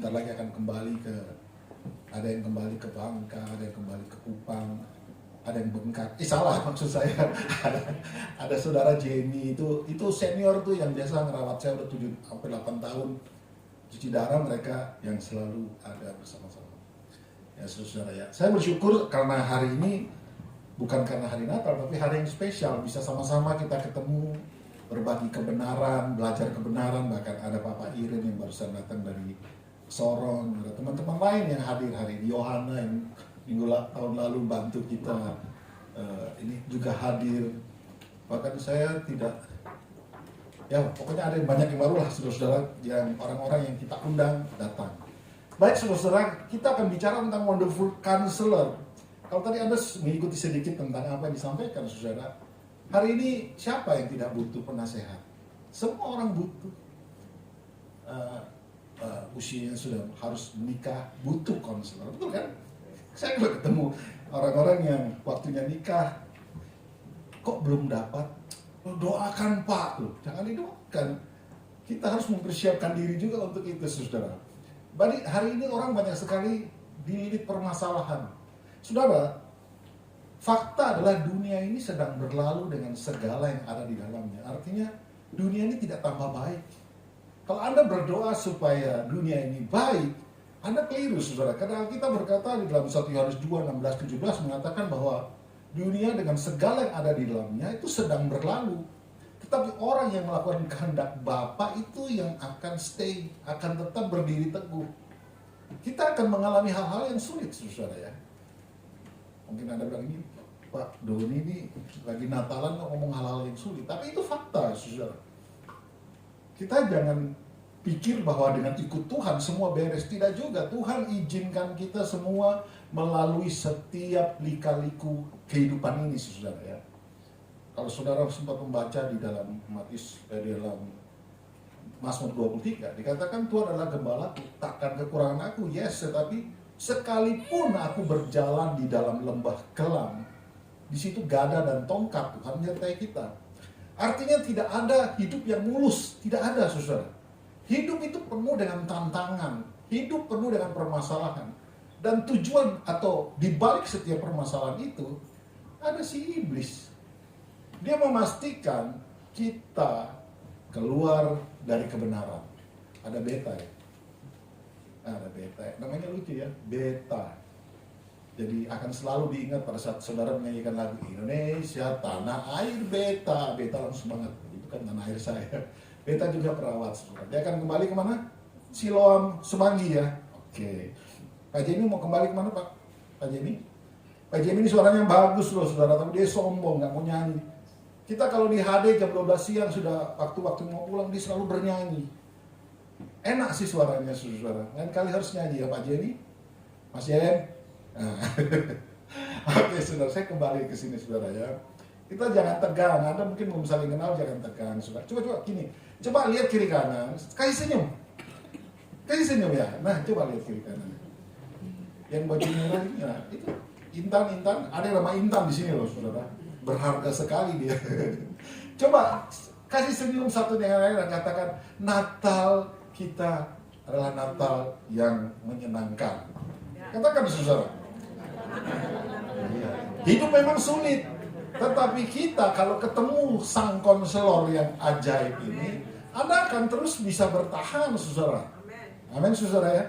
sebentar lagi akan kembali ke, ada yang kembali ke Bangka, ada yang kembali ke Kupang, ada yang bengkak. Salah maksud saya. ada saudara Jamie itu senior tuh yang biasa ngerawat saya udah 7-8 tahun. Cuci darah mereka yang selalu ada bersama-sama. Ya saudara ya. Saya bersyukur karena hari ini bukan karena hari Natal tapi hari yang spesial, bisa sama-sama kita ketemu, berbagi kebenaran, belajar kebenaran. Bahkan ada Papa Irin yang barusan datang dari Sorong, ada teman-teman lain yang hadir hari ini, Yohana yang tahun lalu bantu kita, ini juga hadir. Bahkan saya tidak, ya pokoknya ada yang banyak yang baru lah saudara-saudara, yang orang-orang yang kita undang datang. Baik saudara-saudara, kita akan bicara tentang Wonderful Counselor. Kalau tadi Anda mengikuti sedikit tentang apa yang disampaikan saudara, hari ini siapa yang tidak butuh penasehat? Semua orang butuh. Usianya sudah harus menikah, butuh konselor, betul kan? Saya juga ketemu orang-orang yang waktunya nikah, kok belum dapat? Doakan Pak, loh, jangan didoakan. Kita harus mempersiapkan diri juga untuk itu, saudara. Hari ini orang banyak sekali dililit permasalahan. Saudara, fakta adalah dunia ini sedang berlalu dengan segala yang ada di dalamnya. Artinya dunia ini tidak tambah baik. Kalau Anda berdoa supaya dunia ini baik, Anda keliru saudara. Karena kita berkata di dalam 1 Yohanes 2, 16, 17 mengatakan bahwa dunia dengan segala yang ada di dalamnya itu sedang berlalu. Tetapi orang yang melakukan kehendak Bapa itu yang akan stay, akan tetap berdiri teguh. Kita akan mengalami hal-hal yang sulit saudara ya. Mungkin Anda bilang ini, Pak Doni ini lagi Natalan ngomong hal-hal yang sulit. Tapi itu fakta saudara. Kita jangan pikir bahwa dengan ikut Tuhan semua beres. Tidak juga. Tuhan izinkan kita semua melalui setiap lika-liku kehidupan ini, saudara ya. Kalau saudara sempat membaca di dalam dalam Mazmur 23, dikatakan Tuhan adalah gembalaku, takkan kekurangan aku. Yes, tetapi sekalipun aku berjalan di dalam lembah kelam, di situ gada dan tongkat Tuhan menyertai kita. Artinya tidak ada hidup yang mulus, tidak ada saudara. Hidup itu penuh dengan tantangan, hidup penuh dengan permasalahan. Dan tujuan atau dibalik setiap permasalahan itu, ada si iblis. Dia memastikan kita keluar dari kebenaran. Ada beta ya. Ada beta ya. Namanya lucu ya, beta. Jadi akan selalu diingat pada saat saudara menyanyikan lagu Indonesia, tanah air beta. Beta langsung semangat, itu kan tanah air saya. Beta juga perawat saudara. Dia akan kembali kemana? Siloam, Semanggi ya. Oke. Pak Jamie mau kembali kemana Pak? Pak Jamie? Pak Jamie ini suaranya bagus loh saudara, tapi dia sombong, gak mau nyanyi. Kita kalau di HD jam 12 siang sudah waktu-waktu mau pulang, dia selalu bernyanyi. Enak sih suaranya saudara. Lain kali harus nyanyi ya Pak Jamie. Mas Yen. Nah. Oke saudara, saya kembali ke sini saudara ya. Kita jangan tegang, Anda mungkin belum saling kenal, jangan tegang saudara. Coba gini, coba lihat kiri kanan, kasih senyum. Kasih senyum ya. Nah, coba lihat kiri kanan. Yang baju merah ini, nah, itu Intan, ada yang nama Intan di sini loh saudara. Berharga sekali dia. Coba kasih senyum satu dengan lain dan katakan, Natal kita adalah Natal yang menyenangkan. Katakan saudara. Hidup memang sulit, tetapi kita kalau ketemu sang konselor yang ajaib ini, Anda akan terus bisa bertahan saudara. Amin saudara ya.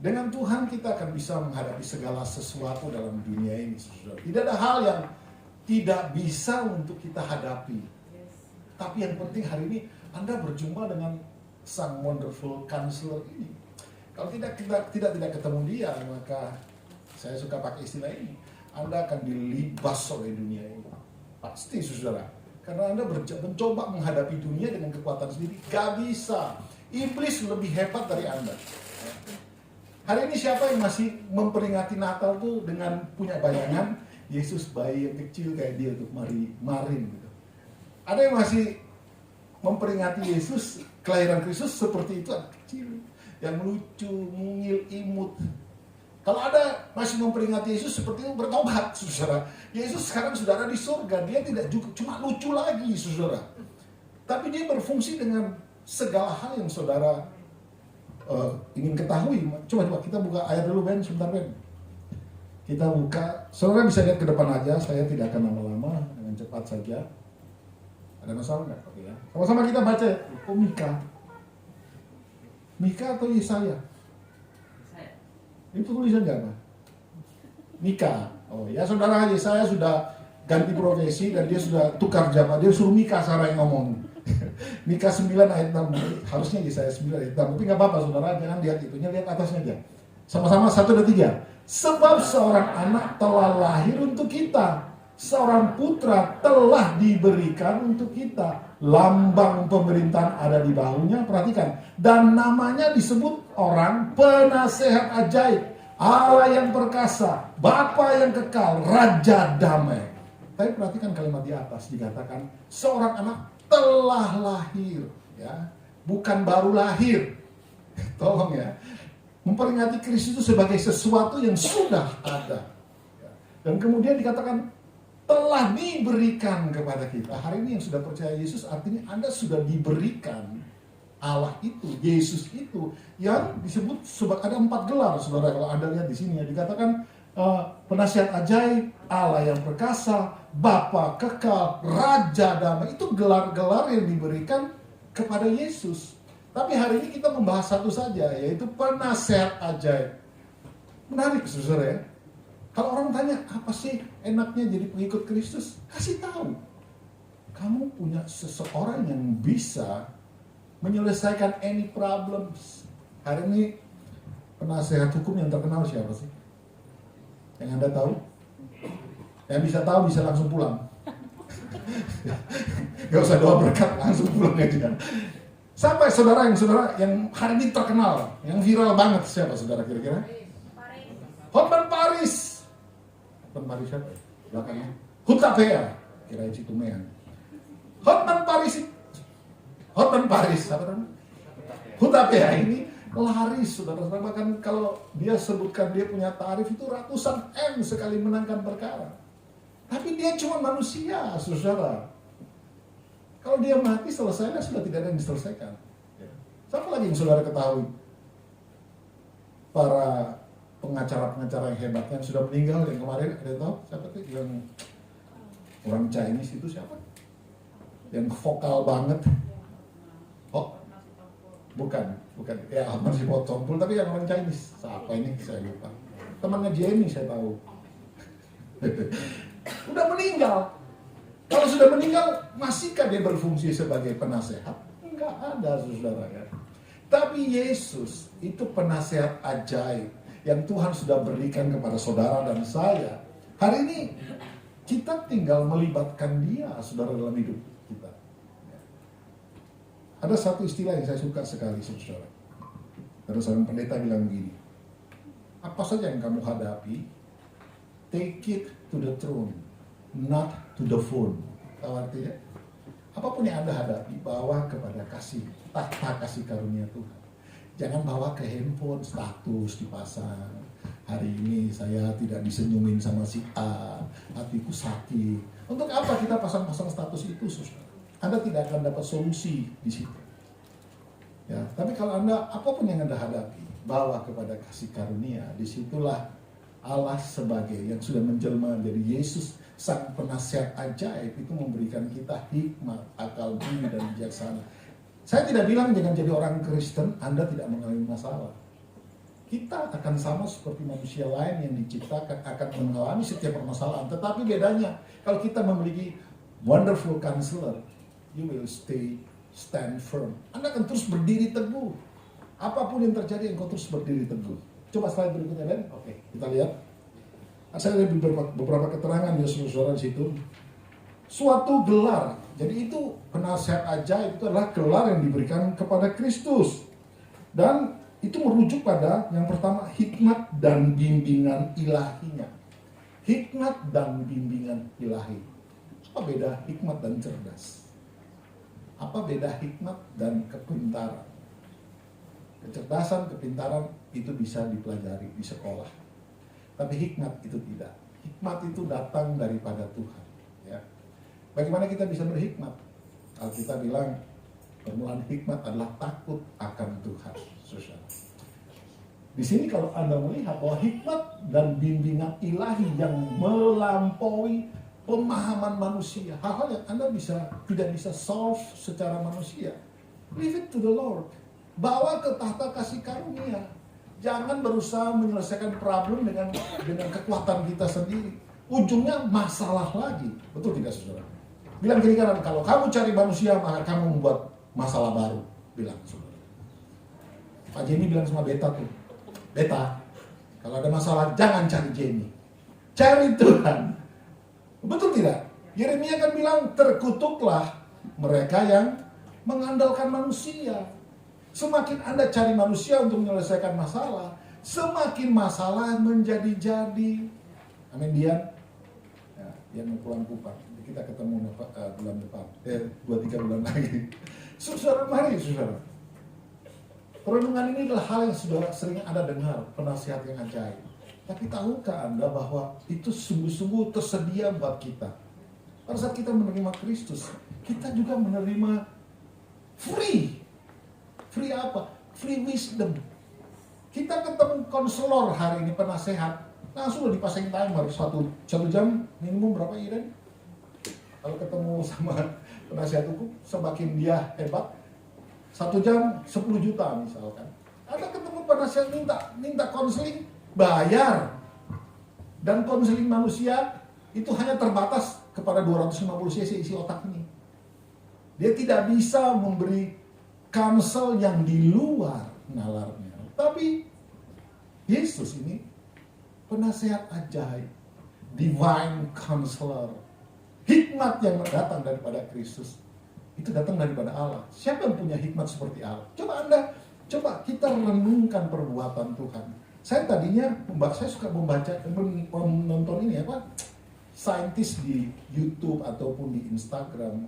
Dengan Tuhan kita akan bisa menghadapi segala sesuatu dalam dunia ini saudara. Tidak ada hal yang tidak bisa untuk kita hadapi. Tapi yang penting hari ini Anda berjumpa dengan sang wonderful counselor ini. Kalau tidak ketemu dia, maka saya suka pakai istilah ini, Anda akan dilibas oleh dunia ini. Pasti saudara. Karena Anda mencoba menghadapi dunia dengan kekuatan sendiri. Gak bisa. Iblis lebih hebat dari Anda. Hari ini siapa yang masih memperingati Natal tuh dengan punya bayangan Yesus bayi yang kecil kayak dia tuh, Marin gitu. Ada yang masih memperingati Yesus, kelahiran Kristus seperti itu, anak kecil yang lucu, mungil, imut. Kalau ada masih memperingati Yesus seperti itu, bertobat saudara. Yesus sekarang saudara di surga, dia tidak cuma lucu lagi saudara, tapi dia berfungsi dengan segala hal yang saudara ingin ketahui, coba kita buka ayat dulu Ben, sebentar Ben. Kita buka, saudara bisa lihat ke depan aja, saya tidak akan lama-lama, dengan cepat saja. Ada masalah nggak? Oke ya. Sama-sama kita baca. Oh, Mika atau Yesaya? Itu tulisan nggak apa? Mika. Oh ya, saudara, Yesaya sudah ganti profesi dan dia sudah tukar jabatan. Dia suruh Mika sekarang yang ngomong. Mika 9 ayat 6. Harusnya Yesaya 9 ayat 6. Tapi nggak apa-apa saudara, jangan lihat itunya, lihat atasnya aja. Sama-sama 1 dan 3. Sebab seorang anak telah lahir untuk kita, seorang putra telah diberikan untuk kita, lambang pemerintahan ada di bahunya, perhatikan, dan namanya disebut orang penasehat ajaib, Allah yang perkasa, Bapa yang kekal, Raja damai. Tapi perhatikan kalimat di atas, dikatakan seorang anak telah lahir, ya, bukan baru lahir. Tolong ya, memperingati Kristus itu sebagai sesuatu yang sudah ada. Dan kemudian dikatakan telah diberikan kepada kita. Hari ini yang sudah percaya Yesus, artinya Anda sudah diberikan Allah itu, Yesus itu, yang disebut ada 4 gelar, saudara. Kalau Anda lihat di sini ya, dikatakan penasihat ajaib, Allah yang perkasa, Bapa kekal, Raja damai. Itu gelar-gelar yang diberikan kepada Yesus. Tapi hari ini kita membahas satu saja, yaitu penasihat ajaib. Menarik, saudara ya. Kalau orang tanya, apa sih enaknya jadi pengikut Kristus? Kasih tahu. Kamu punya seseorang yang bisa menyelesaikan any problems. Hari ini penasihat hukum yang terkenal siapa sih? Yang Anda tahu? Yang bisa tahu bisa langsung pulang. Gak usah doa berkat, langsung pulang aja. Sampai saudara yang hari ini terkenal, yang viral banget, siapa saudara kira-kira? Hotman Paris. Hotman Paris siapa? Belakangnya Hutapea, kira itu Tumean. Hotman Paris, apa namanya? Hutapea ini laris, saudara-saudara. Bahkan kalau dia sebutkan dia punya tarif itu ratusan M sekali menangkan perkara. Tapi dia cuma manusia, saudara. Kalau dia mati selesai, sudah tidak ada yang diselesaikan. Siapa lagi yang saudara ketahui? Para pengacara-pengacara yang hebat yang sudah meninggal, yang kemarin ada tahu siapa tuh? Yang orang Chinese itu siapa? Yang vokal banget. Oh, bukan. Ya, masih potong pun, tapi yang orang Chinese. Siapa ini? Saya lupa. Temannya Jenny saya tahu. Udah meninggal. Kalau sudah meninggal, masihkah dia berfungsi sebagai penasehat? Enggak ada, saudara ya. Tapi Yesus itu penasehat ajaib yang Tuhan sudah berikan kepada saudara dan saya. Hari ini kita tinggal melibatkan dia, saudara, dalam hidup kita. Ada satu istilah yang saya suka sekali, saudara. Ada seorang pendeta bilang begini, apa saja yang kamu hadapi, take it to the throne, not to the phone. Tahu artinya? Apapun yang Anda hadapi, bawa kepada tahta kasih karunia Tuhan. Jangan bawa ke handphone, status dipasang. Hari ini saya tidak disenyumin sama si A, hatiku sakit. Untuk apa kita pasang-pasang status itu, saudara? Anda tidak akan dapat solusi di situ. Ya, tapi kalau Anda, apapun yang Anda hadapi, bawa kepada kasih karunia. Disitulah Allah sebagai yang sudah menjelma menjadi Yesus, sang penasihat ajaib, itu memberikan kita hikmat, akal budi dan bijaksana. Saya tidak bilang jangan jadi orang Kristen Anda tidak mengalami masalah. Kita akan sama seperti manusia lain yang diciptakan, akan mengalami setiap permasalahan. Tetapi bedanya, kalau kita memiliki wonderful counselor, you will stand firm. Anda akan terus berdiri teguh. Apapun yang terjadi, engkau terus berdiri teguh. Coba slide berikutnya, Ben. Oke, kita lihat. Saya ada beberapa keterangan ya, saudara, di situ. Suatu gelar. Jadi itu penasihat ajaib itu adalah gelar yang diberikan kepada Kristus. Dan itu merujuk pada yang pertama, hikmat dan bimbingan ilahinya. Hikmat dan bimbingan ilahi. Apa beda hikmat dan cerdas? Apa beda hikmat dan kepintaran? Kecerdasan, kepintaran itu bisa dipelajari di sekolah. Tapi hikmat itu tidak. Hikmat itu datang daripada Tuhan. Ya. Bagaimana kita bisa berhikmat? Alkitab bilang permulaan hikmat adalah takut akan Tuhan. Saudara. Di sini kalau Anda melihat bahwa hikmat dan bimbingan ilahi yang melampaui pemahaman manusia, hal-hal yang Anda tidak bisa solve secara manusia, leave it to the Lord. Bawa ke tahta kasih karunia. Jangan berusaha menyelesaikan problem dengan kekuatan kita sendiri. Ujungnya masalah lagi. Betul tidak, saudara? Bilang kiri kanan, kalau kamu cari manusia, maka kamu membuat masalah baru. Bilang, saudara. Pak Jenny bilang sama Beta tuh, Beta, kalau ada masalah jangan cari Jenny, cari Tuhan. Betul tidak? Yeremia kan bilang, terkutuklah mereka yang mengandalkan manusia. Semakin Anda cari manusia untuk menyelesaikan masalah, semakin masalah menjadi-jadi. Amin, Dian. Ya, Dian mau pulang Kupang. Kita ketemu bulan depan. 2-3 bulan lagi. Saudara, mari saudara. Perenungan ini adalah hal yang sudah sering Anda dengar, penasihat yang ajaib. Tapi tahukah Anda bahwa itu sungguh-sungguh tersedia buat kita? Pada saat kita menerima Kristus, kita juga menerima free. Free apa? Free wisdom. Kita ketemu konselor hari ini, penasehat, langsung udah dipasang timer 1 jam minimum berapa, Iren? Kalau ketemu sama penasehat hukum, semakin dia hebat, 1 jam 10 juta misalkan. Ada ketemu penasehat minta konseling, bayar. Dan konseling manusia itu hanya terbatas kepada 250 cc isi otak ini. Dia tidak bisa memberi counsel yang di luar nalarnya. Tapi Yesus ini penasehat ajaib, divine counselor. Hikmat yang datang daripada Kristus itu datang daripada Allah. Siapa yang punya hikmat seperti Allah? Coba kita renungkan perbuatan Tuhan. Saya suka menonton ini saintis di YouTube ataupun di Instagram.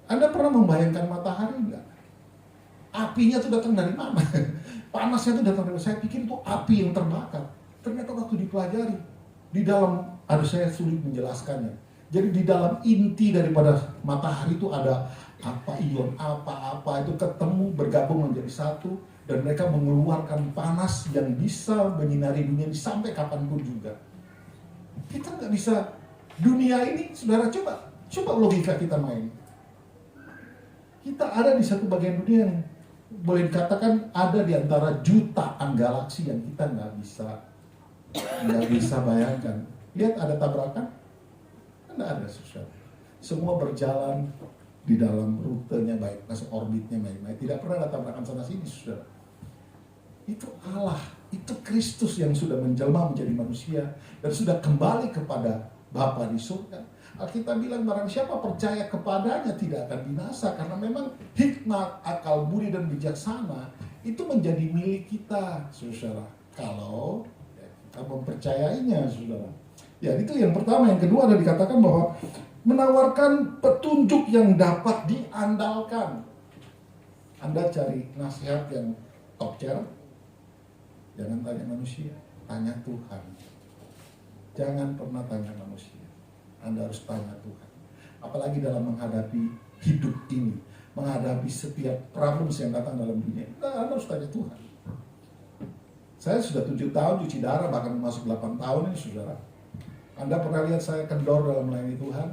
Anda pernah membayangkan matahari enggak? Apinya itu datang dari mana? Panasnya itu datang dari mana? Saya pikir itu api yang terbakar. Ternyata waktu dipelajari, di dalam, saya sulit menjelaskannya. Jadi di dalam inti daripada matahari itu ada ion apa itu ketemu bergabung menjadi satu, dan mereka mengeluarkan panas yang bisa menyinari dunia sampai kapanpun juga. Kita nggak bisa, dunia ini, saudara, coba logika kita main. Kita ada di satu bagian dunia yang boleh dikatakan ada di antara jutaan galaksi yang kita nggak bisa bayangkan. Lihat, ada tabrakan? Nggak ada, saudara. Semua berjalan di dalam rutenya baik, masuk orbitnya baik. Tidak pernah ada tabrakan sana sini, saudara. Itu Allah, itu Kristus yang sudah menjelma menjadi manusia dan sudah kembali kepada Bapa di surga. Alkitab bilang barang siapa percaya kepadanya tidak akan binasa, karena memang hikmat, akal budi dan bijaksana itu menjadi milik kita, saudara. Kalau kita mempercayainya, saudara. Ya, itu yang pertama. Yang kedua ada dikatakan bahwa menawarkan petunjuk yang dapat diandalkan. Anda cari nasihat yang top tier, jangan tanya manusia, tanya Tuhan. Jangan pernah tanya manusia. Anda harus tanya Tuhan. Apalagi dalam menghadapi hidup ini, menghadapi setiap problem yang datang dalam dunia. Anda harus tanya Tuhan. Saya sudah 7 tahun cuci darah, bahkan masuk 8 tahun ini, saudara. Anda pernah lihat saya kendor dalam melayani Tuhan?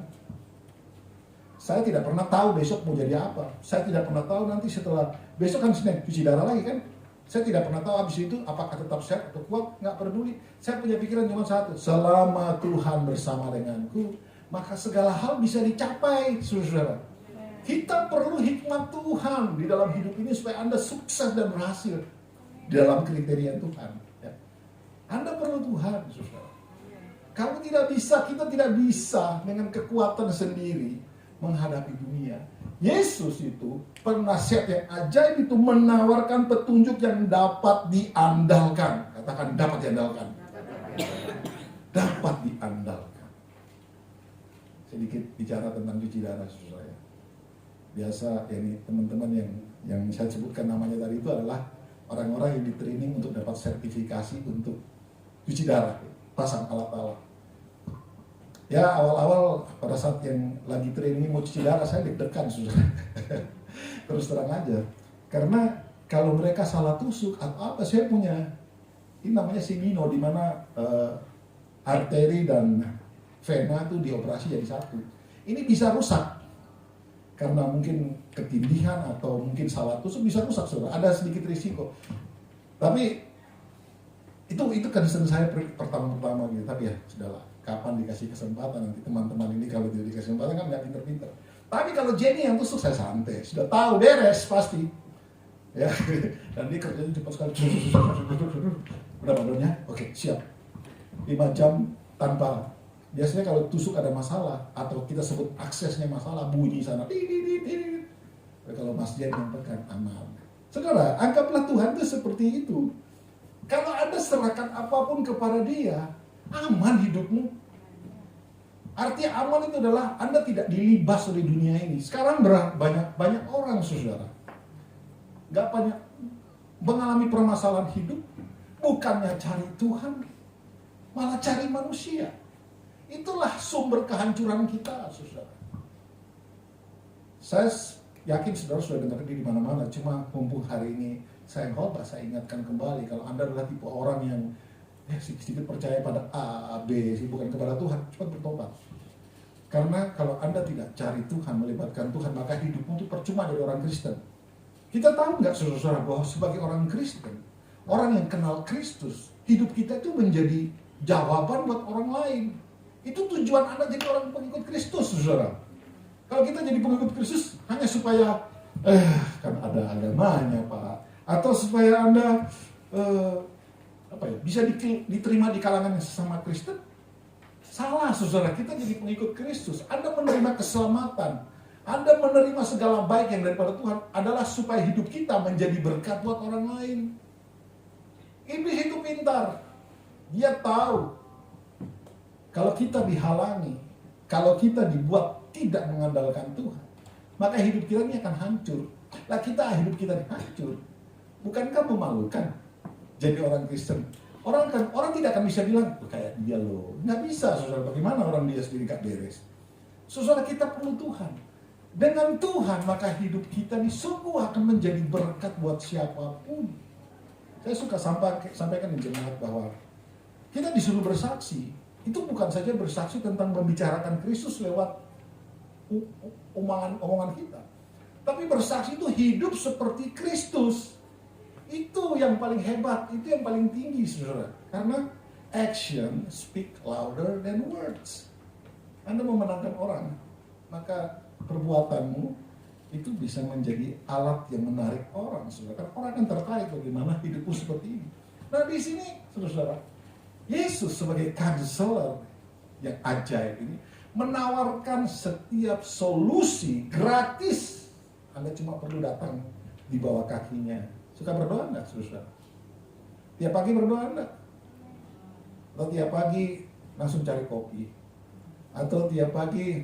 Saya tidak pernah tahu besok mau jadi apa. Saya tidak pernah tahu nanti setelah besok kan Senin cuci darah lagi kan. Saya tidak pernah tahu habis itu apakah tetap sehat atau kuat, nggak peduli. Saya punya pikiran cuma satu, selama Tuhan bersama denganku, maka segala hal bisa dicapai, saudara. Kita perlu hikmat Tuhan di dalam hidup ini supaya Anda sukses dan berhasil di dalam kriteria Tuhan. Ya. Anda perlu Tuhan, saudara. Kamu tidak bisa, kita tidak bisa dengan kekuatan sendiri menghadapi dunia. Yesus itu, penasihat yang ajaib itu, menawarkan petunjuk yang dapat diandalkan. Katakan dapat diandalkan. Dapat diandalkan. Sedikit bicara tentang cuci darah, saudara. Biasa ini teman-teman yang saya sebutkan namanya tadi itu adalah orang-orang yang di-training untuk dapat sertifikasi untuk cuci darah, pasang alat-alat. Ya, awal-awal pada saat yang lagi training mau cuci darah, saya deg-degan, saudara. Terus terang aja. Karena kalau mereka salah tusuk atau apa, saya punya ini namanya simino, di mana arteri dan vena itu dioperasi jadi satu. Ini bisa rusak karena mungkin ketindihan atau mungkin salah tusuk, bisa rusak, saudara. Ada sedikit risiko. Tapi itu concern saya pertama gitu. Tapi ya sudahlah, kapan dikasih kesempatan nanti teman-teman ini, kalau tidak dikasih kesempatan kan nggak pinter-pinter. Tapi kalau Jenny yang tusuk, saya santai, sudah tahu beres pasti. Ya, dan dia kerjanya cepat sekali. Berapa donya? Oke, siap. 5 jam tanpa. Biasanya kalau tusuk ada masalah atau kita sebut aksesnya masalah, bunyi sana. Kalau Mas Jen menyampaikan aman. Saudara, anggaplah Tuhan itu seperti itu. Kalau Anda serahkan apapun kepada Dia, aman hidupmu. Artinya aman itu adalah Anda tidak dilibas oleh dunia ini. Sekarang banyak orang, saudara, gak banyak mengalami permasalahan hidup, bukannya cari Tuhan, malah cari manusia. Itulah sumber kehancuran kita, saudara. Saya yakin saudara sudah dengar ini di mana-mana, cuma mumpung hari ini saya saya ingatkan kembali, kalau Anda adalah tipe orang yang sedikit percaya pada A, B, bukan kepada Tuhan, cepat bertobat. Karena kalau Anda tidak cari Tuhan, melibatkan Tuhan, maka hidupmu itu percuma dari orang Kristen. Kita tahu nggak, saudara, bahwa sebagai orang Kristen, orang yang kenal Kristus, hidup kita itu menjadi jawaban buat orang lain. Itu tujuan Anda jadi orang pengikut Kristus, saudara. Kalau kita jadi pengikut Kristus hanya supaya kan ada agamanya, Pak, atau supaya Anda bisa diterima di kalangan yang sesama Kristen, salah, saudara. Kita jadi pengikut Kristus, Anda menerima keselamatan, Anda menerima segala baik yang daripada Tuhan adalah supaya hidup kita menjadi berkat buat orang lain. Iblis itu pintar. Dia tahu kalau kita dihalangi, kalau kita dibuat tidak mengandalkan Tuhan, maka hidup kita ini akan hancur. Lah hidup kita hancur. Bukankah memalukan jadi orang Kristen? Orang tidak akan bisa bilang, kayak dia loh. Nggak bisa, saudara. Bagaimana orang dia sendiri gak beres? Saudara, kita perlu Tuhan. Dengan Tuhan, maka hidup kita ini sungguh akan menjadi berkat buat siapapun. Saya suka sampaikan di jemaat bahwa kita disuruh bersaksi. Itu bukan saja bersaksi tentang membicarakan Kristus lewat omongan kita. Tapi bersaksi itu hidup seperti Kristus. Itu yang paling hebat, itu yang paling tinggi, saudara. Karena action speak louder than words. Anda memenangkan orang, maka perbuatanmu itu bisa menjadi alat yang menarik orang, saudara. Karena orang akan tertarik bagaimana hidupmu seperti ini. Nah di sini, saudara, Yesus sebagai counselor yang ajaib ini menawarkan setiap solusi gratis. Anda cuma perlu datang di bawah kakinya. Suka berdoa enggak, saudara? Tiap pagi berdoa enggak? Atau tiap pagi langsung cari kopi? Atau tiap pagi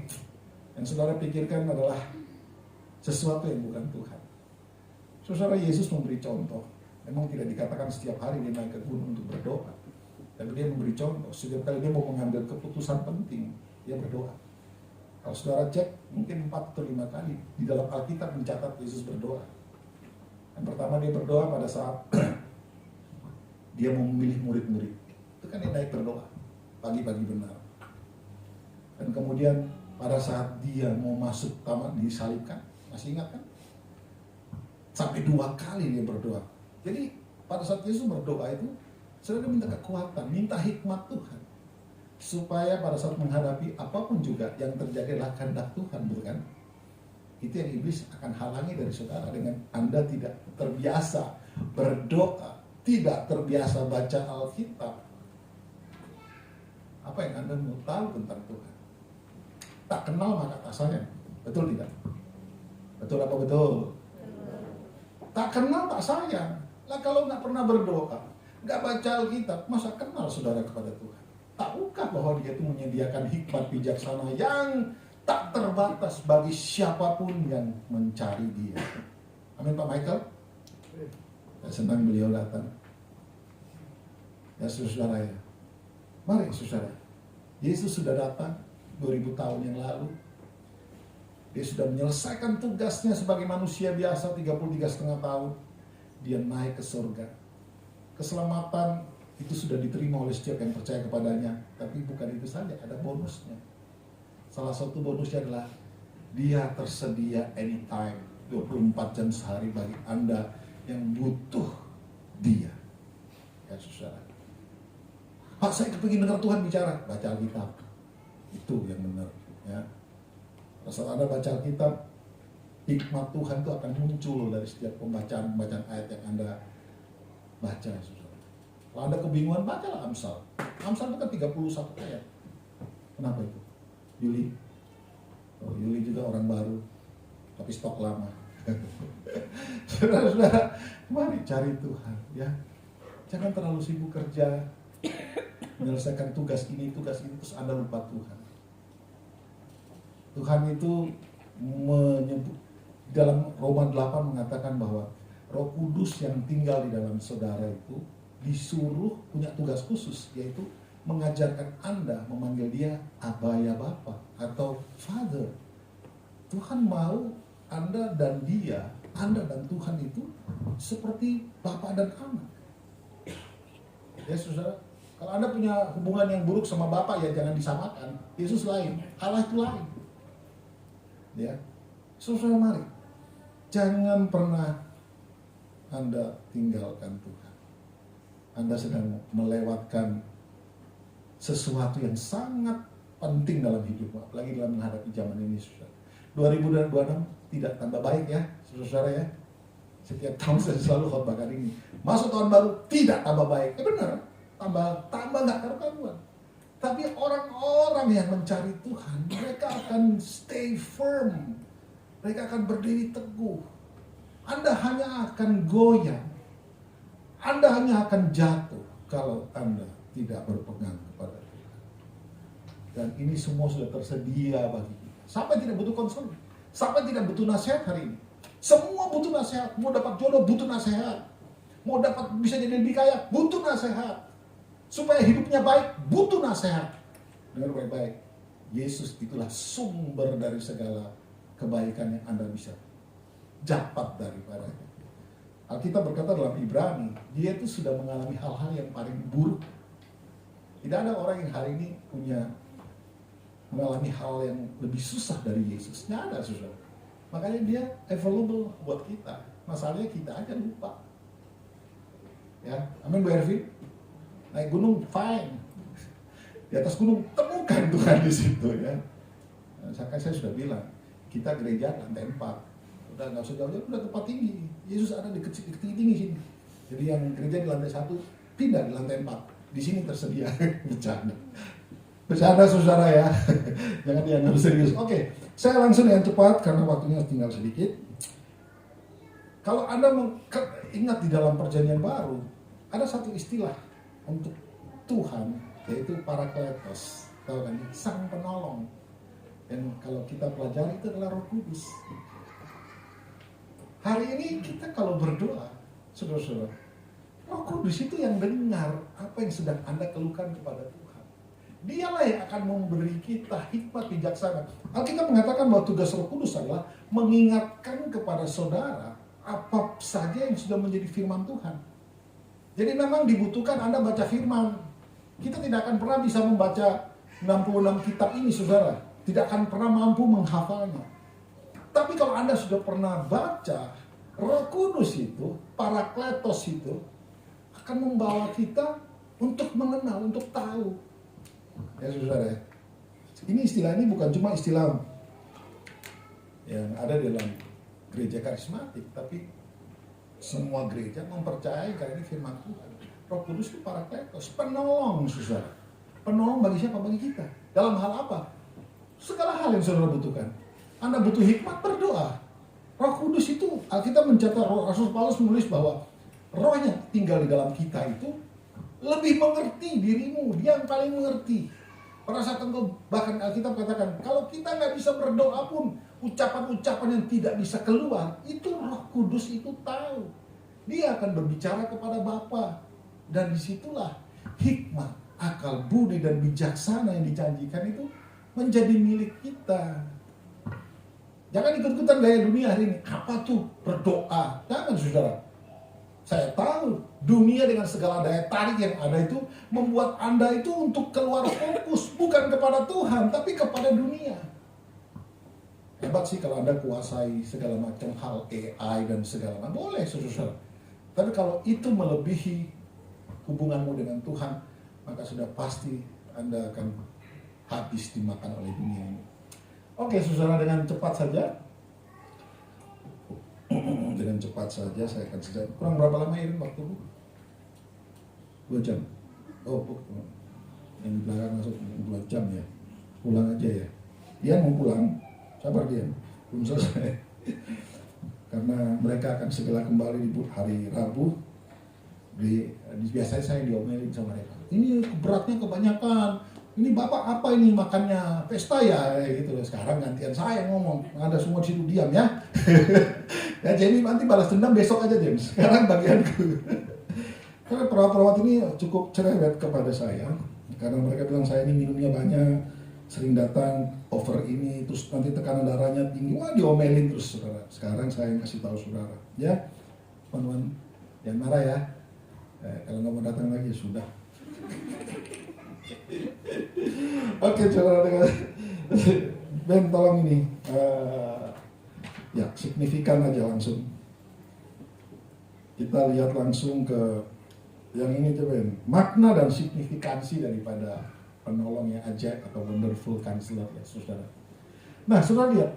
yang saudara pikirkan adalah sesuatu yang bukan Tuhan? Saudara, Yesus memberi contoh. Memang tidak dikatakan setiap hari dia naik ke gunung untuk berdoa, tapi dia memberi contoh. Setiap kali dia mau mengambil keputusan penting, dia berdoa. Kalau saudara cek, mungkin 4 atau 5 kali di dalam Alkitab mencatat Yesus berdoa. Yang pertama dia berdoa pada saat dia mau memilih murid-murid. Itu kan dia naik berdoa, pagi-pagi benar. Dan kemudian pada saat dia mau masuk taman disalibkan, masih ingat kan? Sampai 2 kali dia berdoa. Jadi pada saat Yesus berdoa itu, saudara minta kekuatan, minta hikmat Tuhan. Supaya pada saat menghadapi apapun juga yang terjadi adalah kehendak Tuhan, bukan? Itu yang iblis akan halangi dari saudara dengan Anda tidak terbiasa berdoa, tidak terbiasa baca Alkitab. Apa yang Anda mau tahu tentang Tuhan? Tak kenal maka tak sayang. Betul tidak? Betul apa betul? Tak kenal tak sayang. Lah kalau nggak pernah berdoa, nggak baca Alkitab, masa kenal saudara kepada Tuhan? Tahukah bahwa dia itu menyediakan hikmat bijaksana yang tak terbatas bagi siapapun yang mencari dia. Amin, Pak Michael. Saya senang beliau datang. Ya saudara ya. Mari saudara. Yesus sudah datang 2000 tahun yang lalu. Dia sudah menyelesaikan tugasnya sebagai manusia biasa 33,5 tahun. dia naik ke surga. Keselamatan itu sudah diterima oleh setiap yang percaya kepadanya. Tapi bukan itu saja, ada bonusnya. Salah satu bonusnya adalah dia tersedia anytime, 24 jam sehari bagi Anda yang butuh dia. Ya saudara. Pak, saya kepingin dengar Tuhan bicara. Baca Alkitab. Itu yang benar. Ya. Saat Anda baca Alkitab, hikmat Tuhan itu akan muncul dari setiap pembacaan ayat yang Anda baca. Saudara. Kalau Anda kebingungan, bacalah Amsal. Amsal itu kan 31 ayat. Kenapa itu? Yuli. Oh, Yuli juga orang baru, tapi stok lama. Saudara-saudara, mari cari Tuhan, ya. Jangan terlalu sibuk kerja, menyelesaikan tugas ini, terus Anda lupa Tuhan. Tuhan itu menyebut, dalam Roma 8 mengatakan bahwa Roh Kudus yang tinggal di dalam saudara itu disuruh punya tugas khusus, yaitu mengajarkan Anda memanggil dia Abba ya Bapa atau Father. Tuhan mau Anda dan dia, Anda dan Tuhan itu seperti Bapa dan anak. Ya saudara, kalau Anda punya hubungan yang buruk sama Bapa, ya jangan disamakan. Yesus lain, Allah itu lain. Ya, saudara, mari jangan pernah Anda tinggalkan Tuhan. Anda sedang melewatkan sesuatu yang sangat penting dalam hidup, apalagi dalam menghadapi zaman ini, saudara. 2026 tidak tambah baik ya, saudara ya. Setiap tahun saya selalu khotbahkan ini. Masuk tahun baru tidak tambah baik. Benar, tambah nggak karuan. Tapi orang-orang yang mencari Tuhan, mereka akan stay firm. Mereka akan berdiri teguh. Anda hanya akan goyang. Anda hanya akan jatuh kalau Anda tidak berpegang kepada Tuhan. Dan ini semua sudah tersedia bagi kita. Sampai tidak butuh konseling, sampai tidak butuh nasihat hari ini. Semua butuh nasihat. Mau dapat jodoh butuh nasihat. Mau dapat bisa jadi lebih kaya butuh nasihat. Supaya hidupnya baik butuh nasihat. Dengar baik-baik. Yesus itulah sumber dari segala kebaikan yang Anda bisa dapat daripadanya. Alkitab berkata dalam Ibrani, dia itu sudah mengalami hal-hal yang paling buruk. Tidak ada orang yang hari ini mengalami hal yang lebih susah dari Yesus. Tidak ada, saudara. Makanya dia available buat kita. Masalahnya kita aja lupa. Ya, amin Bu Ervin. Naik gunung fine. Di atas gunung temukan Tuhan di situ ya. Saya sudah bilang, kita gereja lantai 4. Udah nggak usah jauh-jauh, udah tempat tinggi. Yesus ada di tinggi sini. Jadi yang gereja di lantai 1 pindah di lantai 4. Di sini tersedia. Bercanda saudara ya. Jangan dianggap serius. Oke, saya langsung yang cepat karena waktunya tinggal sedikit. Kalau Anda ingat di dalam perjanjian baru, ada satu istilah untuk Tuhan, yaitu Parakletos. Tahu kan? Sang penolong. Dan kalau kita pelajari itu adalah Roh Kudus. Hari ini kita kalau berdoa, saudara-saudara, Roh Kudus itu yang dengar apa yang sedang Anda keluhkan kepada Tuhan. Dialah yang akan memberi kita hikmat bijaksana. Alkitab mengatakan bahwa tugas Roh Kudus adalah mengingatkan kepada saudara apa saja yang sudah menjadi firman Tuhan. Jadi memang dibutuhkan Anda baca firman. Kita tidak akan pernah bisa membaca 66 kitab ini, saudara. Tidak akan pernah mampu menghafalnya. Tapi kalau Anda sudah pernah baca, Roh Kudus itu, Parakletos itu, akan membawa kita untuk mengenal, untuk tahu. Ya saudara, ini istilah ini bukan cuma istilah yang ada dalam gereja karismatik, tapi semua gereja mempercayai karena ini firman Tuhan. Roh Kudus itu Parakletos, penolong saudara. Penolong bagi siapa? Bagi kita. Dalam hal apa? Segala hal yang saudara butuhkan. Anda butuh hikmat, berdoa. Roh Kudus itu, Alkitab mencatat, Rasul Paulus menulis bahwa rohnya tinggal di dalam kita itu lebih mengerti dirimu, dia yang paling mengerti. Pada saat engkau, bahkan Alkitab katakan, kalau kita nggak bisa berdoa pun, ucapan-ucapan yang tidak bisa keluar, itu Roh Kudus itu tahu. Dia akan berbicara kepada Bapa. Dan disitulah hikmat, akal budi dan bijaksana yang dijanjikan itu menjadi milik kita. Jangan ikut-ikutan gaya dunia hari ini. Apa tuh berdoa? Jangan saudara. Saya tahu dunia dengan segala daya tarik yang ada itu membuat Anda itu untuk keluar fokus bukan kepada Tuhan tapi kepada dunia. Hebat sih kalau Anda kuasai segala macam hal AI dan segala macam, boleh saudara. Tapi kalau itu melebihi hubunganmu dengan Tuhan, maka sudah pasti Anda akan habis dimakan oleh dunia ini. Oke saudara, dengan cepat saja saya akan selesai. Kurang berapa lama ini waktu? 2 jam. Oh, yang di belakang masuk 2 jam ya. Pulang aja ya. Dia mau pulang, sabar dia, belum selesai. Karena mereka akan segera kembali di hari Rabu. Biasanya saya diomelin sama mereka. Ini beratnya kebanyakan. Ini bapak apa ini makannya? Pesta ya? Gitu. Sekarang gantian saya ngomong. Ada semua di situ diam ya. Ya Jamie nanti balas dendam besok aja James. Sekarang bagianku. Karena perawat-perawat ini cukup cerewet kepada saya. Karena mereka bilang saya ini minumnya banyak, sering datang, over ini, terus nanti tekanan darahnya tinggi. Wah diomelin terus saudara. Sekarang saya yang kasih tahu saudara. Ya, teman-teman, jangan marah ya. Kalau nggak mau datang lagi sudah. Oke, saudara dengar. Ben tolong ini. Ya, signifikan aja langsung. Kita lihat langsung ke yang ini coba. Makna dan signifikansi daripada penolong yang ajaib atau wonderful counselor ya, saudara. Nah, saudara lihat.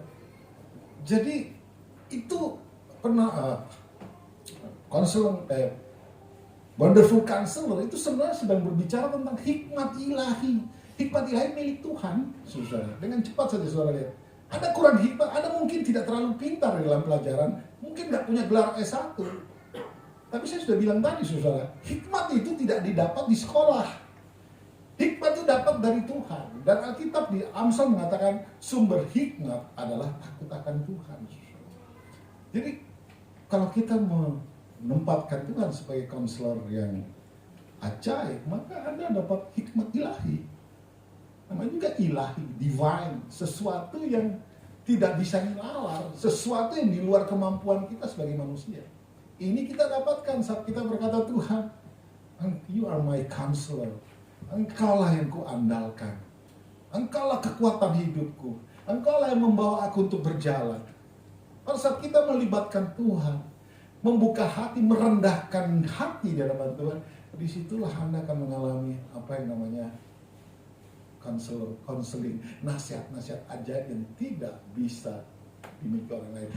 Jadi itu pernah wonderful counselor itu sebenarnya sedang berbicara tentang hikmat ilahi. Hikmat ilahi milik Tuhan, saudara. Dengan cepat saja saudara lihat. Ada kurang hikmat, Anda mungkin tidak terlalu pintar dalam pelajaran, mungkin nggak punya gelar S1. Tapi saya sudah bilang tadi, saudara, hikmat itu tidak didapat di sekolah. Hikmat itu dapat dari Tuhan. Dan Alkitab di Amsal mengatakan sumber hikmat adalah takut akan Tuhan. Saudara. Jadi kalau kita menempatkan Tuhan sebagai konselor yang ajaib, maka Anda dapat hikmat ilahi. Namanya juga ilahi, divine, sesuatu yang tidak bisa dinalar, sesuatu yang di luar kemampuan kita sebagai manusia. Ini kita dapatkan saat kita berkata, Tuhan, you are my counselor. Engkaulah yang kuandalkan. Engkaulah kekuatan hidupku. Engkaulah yang membawa aku untuk berjalan. Pada saat kita melibatkan Tuhan, membuka hati, merendahkan hati di hadapan Tuhan, disitulah Anda akan mengalami apa yang namanya counseling, nasihat-nasihat ajaib yang tidak bisa dimiliki orang lain.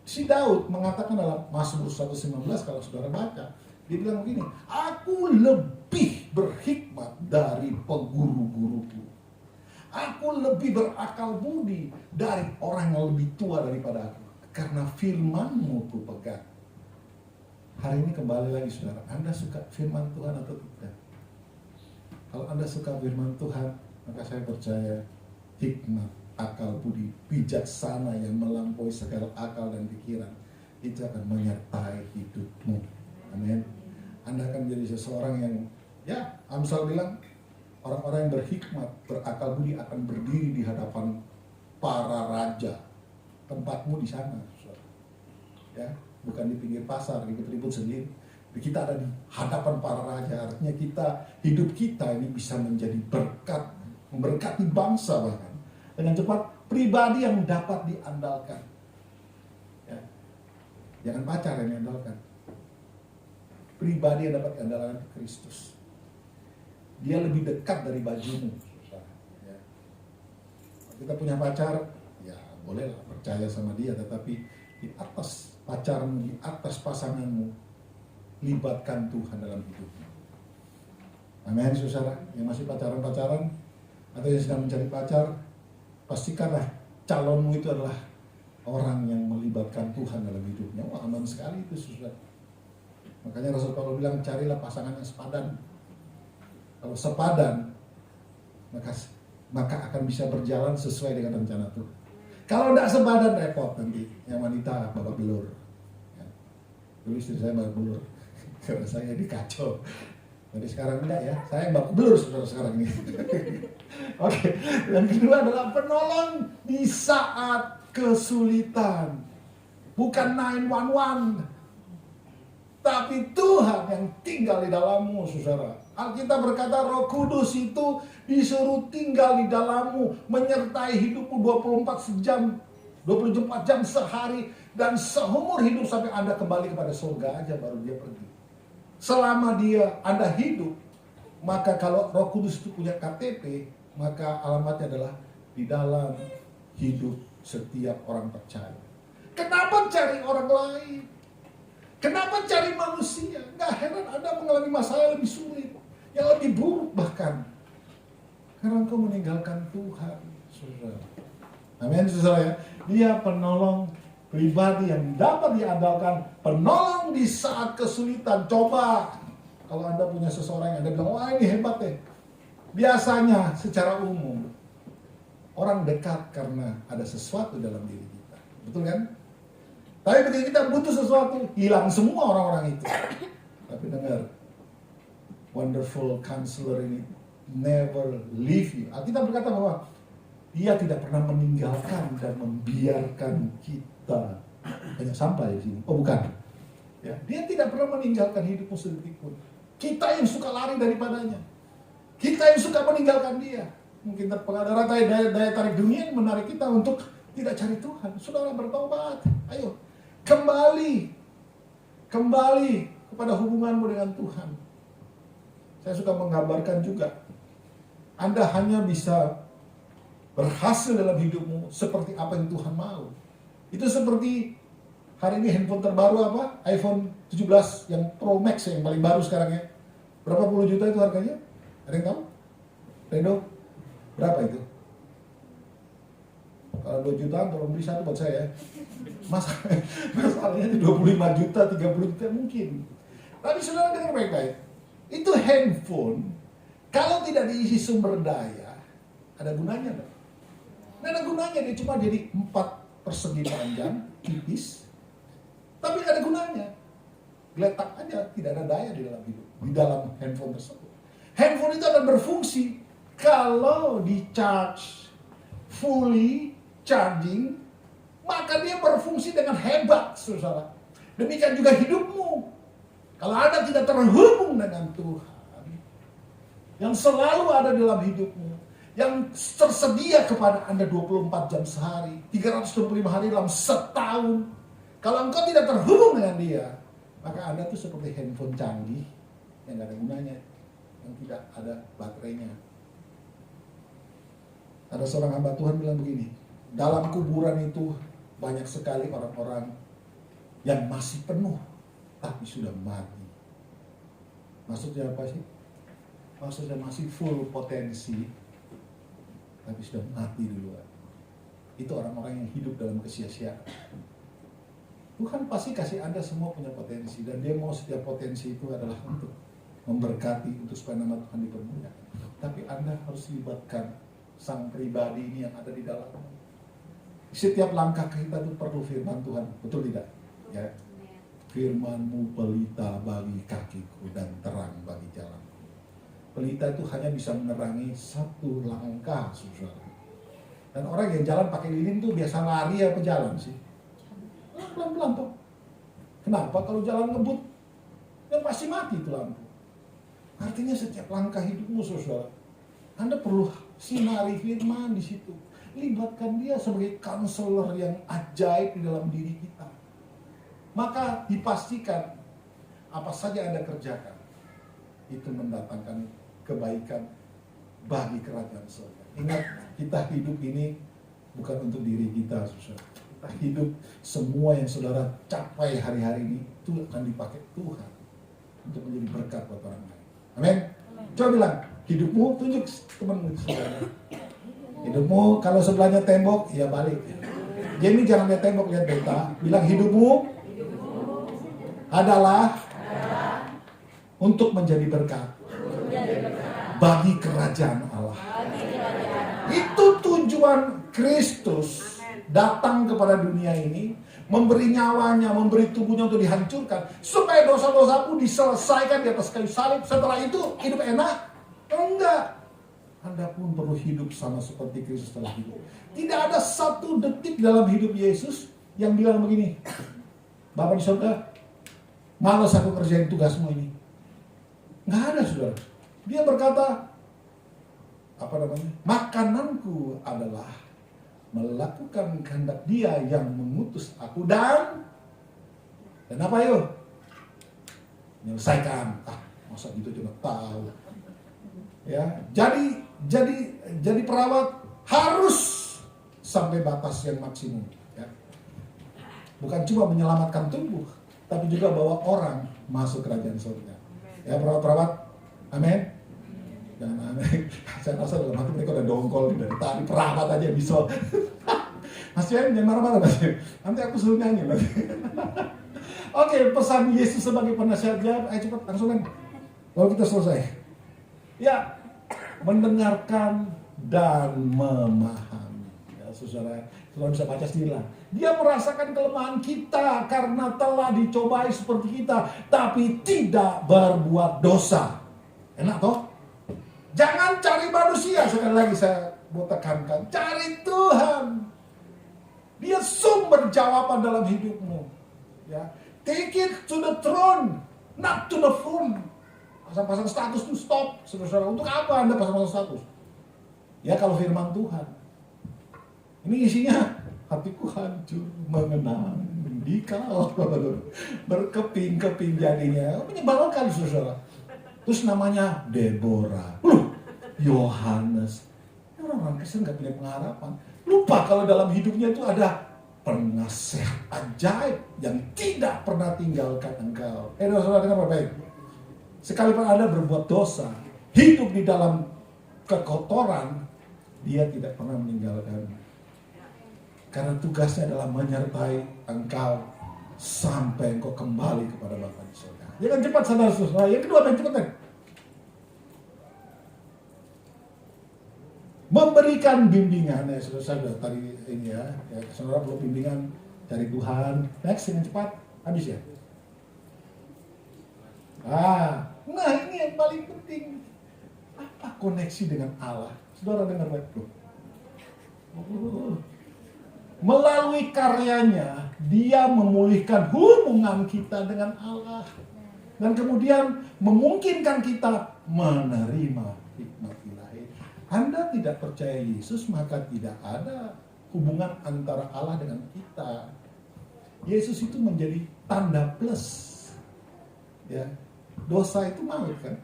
Si Daud mengatakan dalam Mazmur 119 kalau saudara baca, dia bilang begini, aku lebih berhikmat dari peguru-guruku. Aku lebih berakal budi dari orang yang lebih tua daripada aku. Karena firman-Mu ku pegang. Hari ini kembali lagi saudara, Anda suka firman Tuhan atau tidak? Kalau Anda suka firman Tuhan, maka saya percaya hikmat, akal budi, bijaksana yang melampaui segala akal dan pikiran itu akan menyertai hidupmu. Amin. Anda akan menjadi seseorang yang, ya, Amsal bilang, orang-orang yang berhikmat, berakal budi akan berdiri di hadapan para raja. Tempatmu di sana, ya, bukan di pinggir pasar, ribut-ribut sendiri. Kita ada di hadapan para raja, artinya hidup kita ini bisa menjadi berkat, memberkati bangsa bahkan. Dengan cepat, pribadi yang dapat diandalkan. Ya. Jangan pacar yang diandalkan. Pribadi yang dapat diandalkan Kristus. Dia lebih dekat dari bajumu. Ya. Kita punya pacar, ya bolehlah percaya sama dia, tetapi di atas pacarmu, di atas pasanganmu, libatkan Tuhan dalam hidupmu. Amin, saudara. Yang masih pacaran-pacaran atau yang sedang mencari pacar, pastikanlah calonmu itu adalah orang yang melibatkan Tuhan dalam hidupnya. Wah, aman sekali itu, saudara. Makanya Rasul Paulus bilang, carilah pasangan yang sepadan. Kalau sepadan, maka akan bisa berjalan sesuai dengan rencana Tuhan. Kalau tidak sepadan, repot nanti. Yang wanita babak belur. Ya. Dulu istri saya babak belur. Karena saya dikacau. Jadi sekarang enggak ya, saya yang babak belur sekarang ini. Oke, yang kedua adalah penolong di saat kesulitan. Bukan 911, tapi Tuhan yang tinggal di dalammu, saudara. Alkitab berkata Roh Kudus itu disuruh tinggal di dalammu, menyertai hidupmu 24 jam sehari, dan seumur hidup sampai Anda kembali kepada surga aja baru dia pergi. Selama Anda hidup, maka kalau Roh Kudus itu punya KTP, maka alamatnya adalah di dalam hidup setiap orang percaya. Kenapa cari orang lain? Kenapa cari manusia? Gak heran Anda mengalami masalah yang lebih sulit, yang lebih buruk bahkan. Karena engkau meninggalkan Tuhan, saudara. Amin, saudara ya. Dia penolong pribadi yang dapat diandalkan, penolong di saat kesulitan. Coba kalau Anda punya seseorang yang Anda bilang, wah ini hebat deh. Biasanya secara umum orang dekat karena ada sesuatu dalam diri kita. Betul kan? Tapi ketika kita butuh sesuatu, hilang semua orang-orang itu. Tapi dengar, wonderful counselor ini never leave you. Alkitab berkata bahwa dia tidak pernah meninggalkan dan membiarkan kita banyak sampah di sini. Oh bukan. Ya, dia tidak pernah meninggalkan hidupmu sedetik pun. Kita yang suka lari daripadanya. Kita yang suka meninggalkan dia. Mungkin terpengaruh daya tarik dunia yang menarik kita untuk tidak cari Tuhan. Saudara bertobat. Ayo. Kembali kepada hubunganmu dengan Tuhan. Saya suka menggambarkan juga, Anda hanya bisa berhasil dalam hidupmu seperti apa yang Tuhan mau. Itu seperti hari ini handphone terbaru apa? iPhone 17 yang Pro Max yang paling baru sekarang ya. Berapa puluh juta itu harganya? Ada yang tahu? Redo? Berapa itu? Kalau 2 jutaan tolong beli satu buat saya. Masalahnya 25 juta, 30 juta mungkin. Tapi saudara dengar baik-baik. Itu handphone, kalau tidak diisi sumber daya, ada gunanya enggak? Nggak ada gunanya, dia cuma jadi 4 persegi panjang, tipis. Tapi nggak ada gunanya. Geletak aja, tidak ada daya di dalam hidup, di dalam handphone tersebut. Handphone itu akan berfungsi kalau di-charge fully charging, maka dia berfungsi dengan hebat, saudara. Demikian juga hidupmu. Kalau Anda tidak terhubung dengan Tuhan, yang selalu ada dalam hidupmu, yang tersedia kepada Anda 24 jam sehari, 365 hari dalam setahun. Kalau engkau tidak terhubung dengan dia, maka Anda itu seperti handphone canggih yang tidak ada gunanya, yang tidak ada baterainya. Ada seorang hamba Tuhan bilang begini, dalam kuburan itu banyak sekali orang-orang yang masih penuh, tapi sudah mati. Maksudnya apa sih? Maksudnya masih full potensi, tapi sudah mati duluan. Itu orang-orang yang hidup dalam kesia-siaan. Tuhan pasti kasih Anda semua punya potensi, dan dia mau setiap potensi itu adalah untuk memberkati, untuk supaya nama Tuhan dipermuliakan. Tapi Anda harus libatkan sang pribadi ini yang ada di dalamnya. Setiap langkah kita itu perlu firman Tuhan, betul tidak? Ya. Firman-Mu pelita bagi kakiku dan terang bagi jalanku. Pelita itu hanya bisa menerangi satu langkah, saudara. Dan orang yang jalan pakai lilin tuh biasa lari apa jalan sih? Pelan-pelan tuh. Kenapa? Kalau jalan ngebut, ya pasti mati itu lampu. Artinya setiap langkah hidupmu, saudara, Anda perlu sinari firman di situ. Libatkan dia sebagai counselor yang ajaib di dalam diri kita. Maka dipastikan apa saja Anda kerjakan, itu mendatangkan kebaikan bagi kerajaan surga. Ingat, kita hidup ini bukan untuk diri kita, saudara. Kita hidup, semua yang saudara capai hari-hari ini, itu akan dipakai Tuhan untuk menjadi berkat buat orang lain. Amin. Coba bilang, hidupmu, tunjuk temanmu saudara. Hidupmu, kalau sebelahnya tembok, ya balik. Jamie jangan lihat tembok, lihat beta. Bilang, hidupmu adalah untuk menjadi berkat bagi kerajaan Allah. Itu tujuan Kristus datang kepada dunia ini, memberi nyawanya, memberi tubuhnya untuk dihancurkan, supaya dosa-dosamu diselesaikan di atas kayu salib. Setelah itu hidup enak? Enggak. Anda pun perlu hidup sama seperti Kristus telah hidup. Tidak ada satu detik dalam hidup Yesus yang bilang begini, Bapa di surga, Malas aku kerjain tugasmu ini. Nggak ada, saudara. Dia berkata, makananku adalah melakukan kehendak Dia yang mengutus aku dan apa yuk? Menyelesaikan. Masa gitu cuma tahu. Ya, jadi perawat harus sampai batas yang maksimum. Ya. Bukan cuma menyelamatkan tubuh, tapi juga bawa orang masuk kerajaan surga. Ya, perawat-perawat, amin. Jangan aneh. Saya rasa dalam hati mereka udah dongkol dari tadi, perawat aja bisa. Mas Yen, jangan marah-marah Mas Yen. Nanti aku suruh nyanyi nanti. Oke, pesan Yesus sebagai penasihat jawab. Ayo cepat, langsung kan. Lalu kita selesai. Ya, mendengarkan dan memahami. Ya, saudara bisa baca sendirilah. Dia merasakan kelemahan kita karena telah dicobai seperti kita, tapi tidak berbuat dosa. Enak toh? Jangan cari manusia, sekali lagi saya mau tekankan. Cari Tuhan. Dia sumber jawaban dalam hidupmu. Ya. Take it to the throne, not to the phone. Pasang-pasang status itu stop. Saudara, untuk apa Anda pasang-pasang status? Ya kalau firman Tuhan. Ini isinya, hatiku hancur mengenang dikau. Berkeping-keping jadinya. Menyebalkan, saudara. Terus namanya Deborah. Yohanes. Orang-orang Kristen gak punya pengharapan. Lupa kalau dalam hidupnya itu ada penasehat ajaib yang tidak pernah tinggalkan engkau. Saudara dengar baik-baik. Sekalipun Anda berbuat dosa, hidup di dalam kekotoran, Dia tidak pernah meninggalkan. Karena tugasnya adalah menyertai engkau sampai engkau kembali kepada Bapa di surga. Jangan cepat saudara-saudara. Yang kedua, yang cepat kan? Memberikan bimbingan. Ya, saudara tadi ini ya, saudara perlu bimbingan dari Tuhan. Next, dengan cepat, habis ya. Nah ini yang paling penting. Apa koneksi dengan Allah? Saudara dengar baik. Melalui karyanya, Dia memulihkan hubungan kita dengan Allah. Dan kemudian memungkinkan kita menerima hikmat ilahi. Anda tidak percaya Yesus, maka tidak ada hubungan antara Allah dengan kita. Yesus itu menjadi tanda plus. Ya, dosa itu maut kan?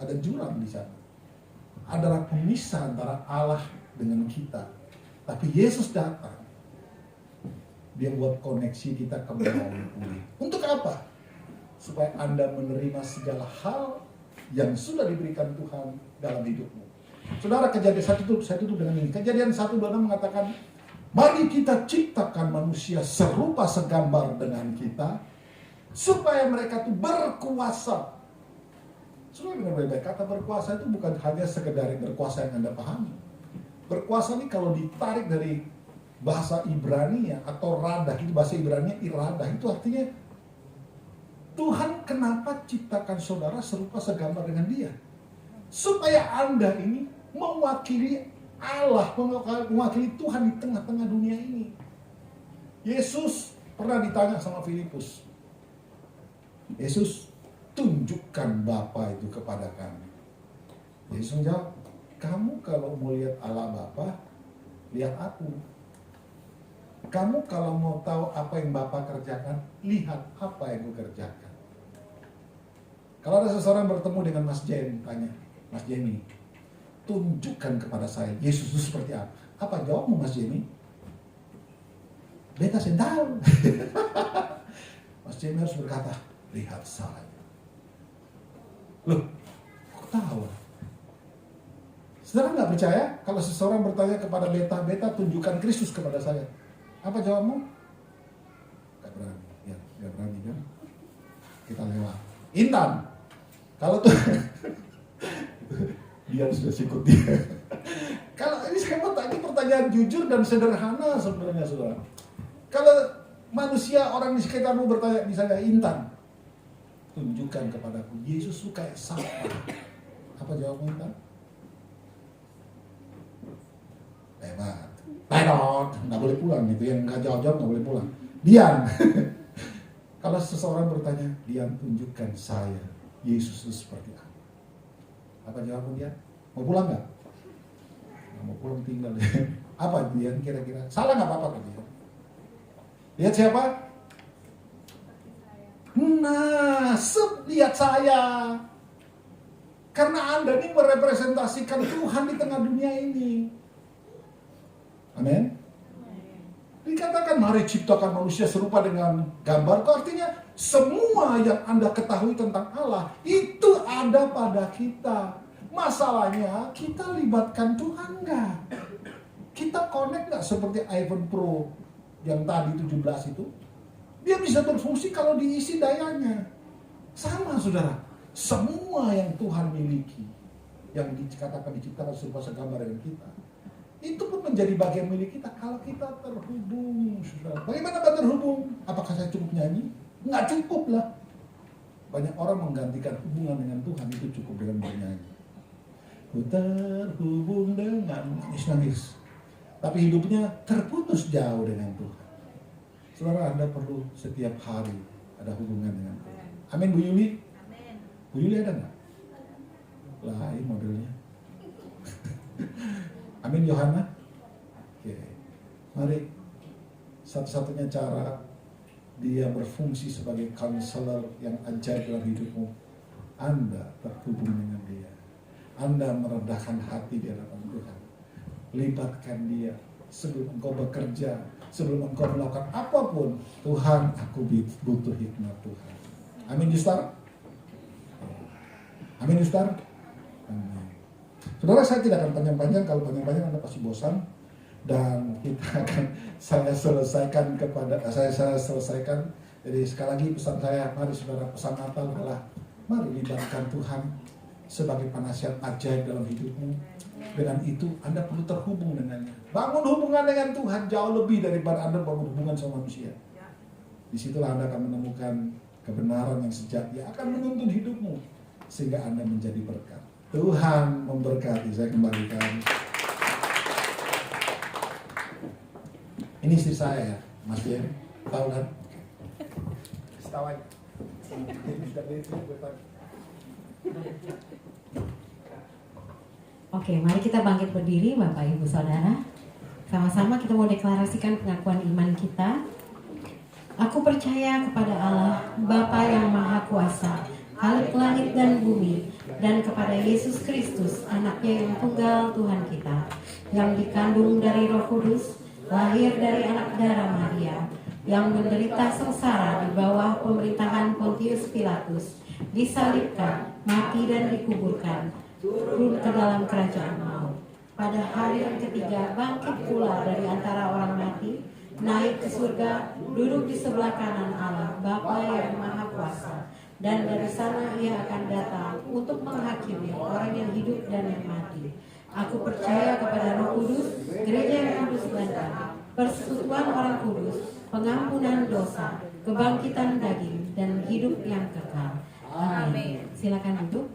Ada jurang di sana. Adalah pemisah antara Allah dengan kita. Tapi Yesus datang. Dia buat koneksi kita kembali pulih. Untuk apa? Supaya Anda menerima segala hal yang sudah diberikan Tuhan dalam hidupmu. Saudara, Kejadian 1 saya tutup dengan ini. Kejadian 1:26 mengatakan, mari kita ciptakan manusia serupa segambar dengan kita, supaya mereka itu berkuasa. Saudara dengar baik-baik, kata berkuasa itu bukan hanya sekedar berkuasa yang Anda pahami. Berkuasa ini kalau ditarik dari bahasa Ibrani ya, atau radah, itu bahasa Ibrani iradah, itu artinya Tuhan kenapa ciptakan saudara serupa segambar dengan Dia? Supaya Anda ini mewakili Allah, mewakili Tuhan di tengah-tengah dunia ini. Yesus pernah ditanya sama Filipus, Yesus, tunjukkan Bapa itu kepada kami. Yesus menjawab, kamu kalau mau lihat Allah Bapa, lihat aku. Kamu kalau mau tahu apa yang Bapa kerjakan, lihat apa yang aku kerjakan. Kalau ada seseorang bertemu dengan Mas Jen, tanya, Mas Jenny, tunjukkan kepada saya Yesus itu seperti apa. Apa jawabmu Mas Jenny? Beta saya tahu. Mas Jenny harus berkata, lihat saya. Loh, kok tahu? Saudara nggak percaya kalau seseorang bertanya kepada beta, beta tunjukkan Kristus kepada saya. Apa jawabmu? Gak berani, ya, gak berani kan? Kita lewat. Intan, kalau tuh dia sudah sikut dia. Kalau ini saya mau tanya pertanyaan jujur dan sederhana sebenarnya, saudara. Kalau manusia orang di sekitarmu bertanya misalnya, Intan, tunjukkan kepadaku Yesus itu kayak siapa? Apa jawabmu, Intan? Hebat. Nggak boleh pulang gitu, yang nggak jawab-jawab nggak boleh pulang. Diam. Kalau seseorang bertanya, Dian tunjukkan saya Yesus itu seperti apa? Apa jawab dia? Mau pulang nggak? Mau pulang tinggal. Apa Dian kira-kira? Salah nggak apa-apa kan dia? Lihat siapa? Nah, lihat saya. Karena Anda ini merepresentasikan Tuhan di tengah dunia ini. Amin. Dikatakan mari ciptakan manusia serupa dengan gambarku, artinya semua yang Anda ketahui tentang Allah itu ada pada kita. Masalahnya kita libatkan Tuhan nggak? Kita connect nggak seperti iPhone Pro yang tadi 17 itu? Dia bisa berfungsi kalau diisi dayanya. Sama saudara, semua yang Tuhan miliki, yang dikatakan diciptakan serupa segambar dengan kita, itu pun menjadi bagian milik kita kalau kita terhubung, saudara. Bagaimana kita terhubung? Apakah saya cukup nyanyi? Nggak cukup lah. Banyak orang menggantikan hubungan dengan Tuhan itu cukup dengan bernyanyi. Ku terhubung dengan nangis. Tapi hidupnya terputus jauh dengan Tuhan. Saudara, Anda perlu setiap hari ada hubungan dengan Tuhan. Amin, Bu Yuli? Amin. Bu Yuli ada nggak? Lain modelnya. Amin, Yohana? Oke. Mari, satu-satunya cara dia berfungsi sebagai konselor yang ajaib dalam hidupmu, Anda terhubung dengan dia. Anda meredahkan hati di hadapan Tuhan. Libatkan dia sebelum engkau bekerja, sebelum engkau melakukan apapun. Tuhan, aku butuh hikmat Tuhan. Amin, Yustar? Amin, Yustar? Amin. Saudara, saya tidak akan panjang-panjang. Kalau panjang-panjang Anda pasti bosan. Dan kita akan saya selesaikan. Jadi sekali lagi pesan saya, mari saudara, pesan Natal adalah mari libatkan Tuhan sebagai penasihat ajaib dalam hidupmu. Dengan itu Anda perlu terhubung dengannya. Bangun hubungan dengan Tuhan jauh lebih daripada Anda bangun hubungan sama manusia. Disitulah Anda akan menemukan kebenaran yang sejati yang akan menuntun hidupmu sehingga Anda menjadi berkat. Tuhan memberkati. Saya kembalikan. Ini istri saya ya, Mas Dian. Tahu kan? Tahu aja. Oke, mari kita bangkit berdiri Bapak Ibu Saudara. Sama-sama kita mau deklarasikan pengakuan iman kita. Aku percaya kepada Allah, Bapa yang Maha Kuasa, Khalik langit dan bumi, dan kepada Yesus Kristus, anaknya yang tunggal Tuhan kita, yang dikandung dari Roh Kudus, lahir dari anak darah Maria, yang menderita sengsara di bawah pemerintahan Pontius Pilatus, disalibkan, mati dan dikuburkan, turun ke dalam kerajaan maut. Pada hari yang ketiga bangkit pula dari antara orang mati, naik ke surga, duduk di sebelah kanan Allah, Bapa yang Maha Kuasa. Dan dari sana ia akan datang untuk menghakimi orang yang hidup dan yang mati. Aku percaya kepada Roh Kudus, gereja yang kudus dan damai, persekutuan orang kudus, pengampunan dosa, kebangkitan daging, dan hidup yang kekal. Amin. Silakan duduk.